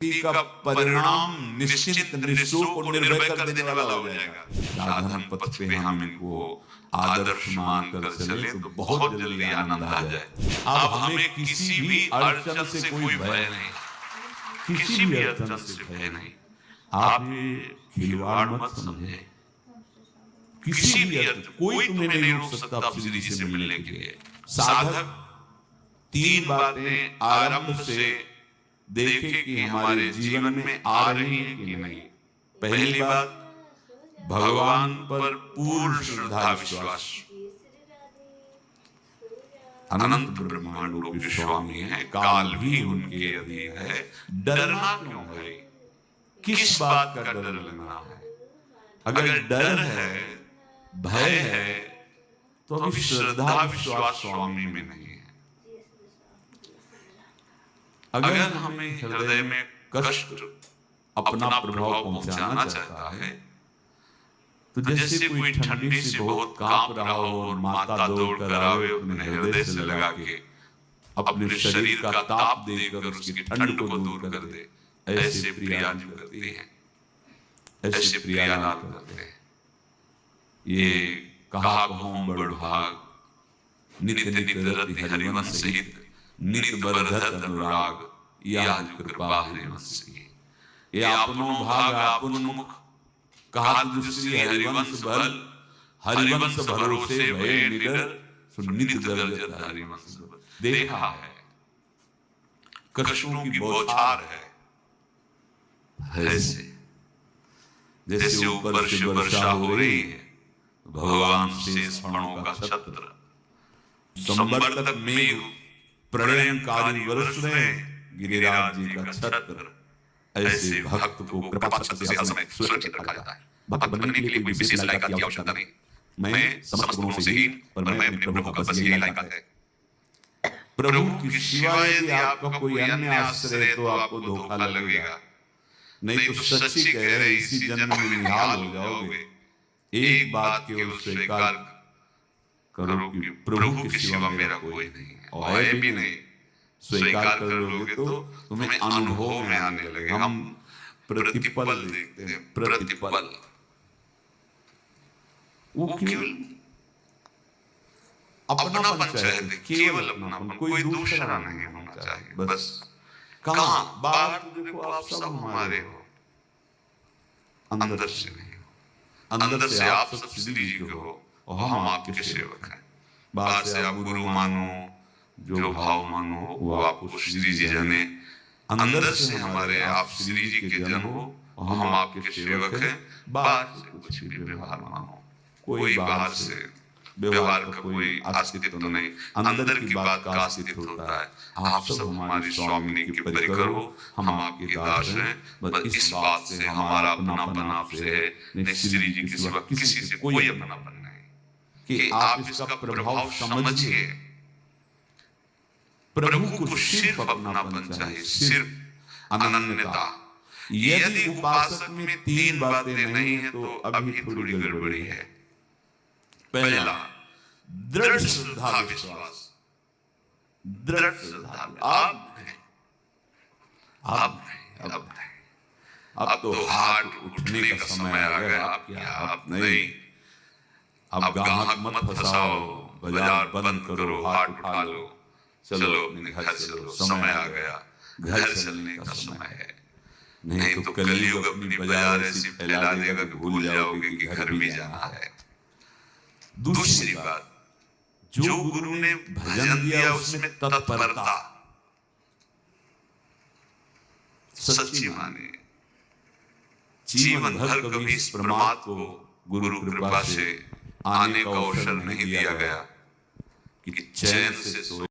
का परिणाम निश्चित निःशुल्क और निर्भय कर देने वाला हो जाएगा। साधन पथ पे हम इनको आदर्श मानकर चले तो बहुत जल्दी आनंद आ जाए। अब हमें किसी भी अड़चन से कोई भय नहीं, किसी भी अड़चन से भय नहीं। आप ये खिलवाड़ मत समझे। किसी भी अड़चन कोई तुम्हें नहीं रोक सकता अब श्री जी से मिलने के लिए। साधक तीन बातें आरंभ से देखे कि हमारे जीवन में आ रही हैं कि नहीं। पहली बात, भगवान पर पूर्ण श्रद्धा विश्वास। अनंत ब्रह्मांडों के स्वामी हैं, काल भी उनके अधीन है। डरना क्यों है? किस बात का डर लगना है? अगर डर है, भय है, तो अभी श्रद्धा विश्वास स्वामी में नहीं है। अगर हमें हृदय में कष्ट अपना प्रभाव पहुंचाना चाहता है, तो जैसे कोई ठंडी से बहुत कांप रहा हो और माता दौड़ कर आवे अपने हृदय से लगा के अपने शरीर का ताप देकर उसकी ठंड को दूर कर दे, ऐसे प्रियालाल करते हैं, ऐसे प्रियालाल करते हैं। ये कहा कहो बड़ भाग, नित नित रति हरिवंश सहित नित बरधत अनुराग, याद कृपा हरिवंश की। ये आपनो भाग आपन मुख, कहा दुश्री हरिवंश बल, हरिवंश भरोसे भय निडर, सुनित गर्जत हरिवंश बल। देखा है कृष्णों की बौछार है ऐसे, जैसे ऊपर से वर्षा हो रही है, भगवान शेष फणों का छत्र, संवर्तक मेघ प्रलयंकारी वर्ष में गिरिराज जी का छत्र। ऐसे भक्त को कृपा छत्र से हर समय सुरक्षित रखा जाता है। भक्त बनने के लिए कोई विशेष लायकात की आवश्यकता नहीं। मैं समस्त गुणों से हीन, पर मैं अपने प्रभु का बस यही लायकात है। प्रभु के सिवाय यदि आपका कोई अन्य आश्रय तो आपको धोखा लगेगा। नहीं तो सच्ची कह रहे इसी जन्म में निहाल हो जाओगे। एक बात केवल स्वीकार करो कि प्रभु के सिवा मेरा कोई नहीं है, और है भी नहीं। स्वीकार कर लोगे तो तुम्हें अनुभव में आने लगे। हम प्रतिपल देखते हैं, प्रतिपल। वो केवल अपनापन चाहते, केवल अपनापन, कोई दूसरा नहीं होना चाहिए। बस कहां बाहर तो देखो आप सब हमारे हो, अंदर से नहीं हो। अंदर से आप सब श्री जी के हो और हम आपके सेवक हैं। बाहर से आप गुरु मानो, जो भाव मानो वो आपको श्री जी जाने। अंदर से हमारे आप श्री जी के जन हो और हम आपके सेवक हैं। बाहर से कुछ भी व्यवहार मानो, कोई बाहर से व्यवहार का कोई अस्तित्व नहीं, अंदर की बात का अस्तित्व होता है। आप सब हमारी स्वामिनी के परिकर हो, हम आपके दास हैं। बस इस बात से हमारा अपनापन आपसे है, नहीं श्री जी के सिवा किसी से कोई अपनापन नहीं। कि आप इसका प्रभाव समझिए। प्रभु को सिर्फ अपनापन चाहिए, सिर्फ अनन्यता। यदि उपासक में तीन बातें नहीं है तो अभी थोड़ी गड़बड़ी है। पहला, दृढ़ श्रद्धा विश्वास। दृढ़ श्रद्धा अब तो हाथ उठने का समय आ गया। अब नहीं, अब गाहक मत फंसाओ, बाजार बंद करो, हाथ उठा लो, चलो अपने घर चलो। समय आ गया, घर चलने का समय है। नहीं तो कलयुग अपनी बाजार ऐसी फैला देगा कि भूल जाओगे कि घर भी जाना है। दूसरी बात, जो गुरु ने भजन दिया उसमें तत्परता, सच्ची माने। जीवन भर कभी इस प्रमाद को गुरु कृपा से आने का अवसर नहीं दिया गया कि चैन से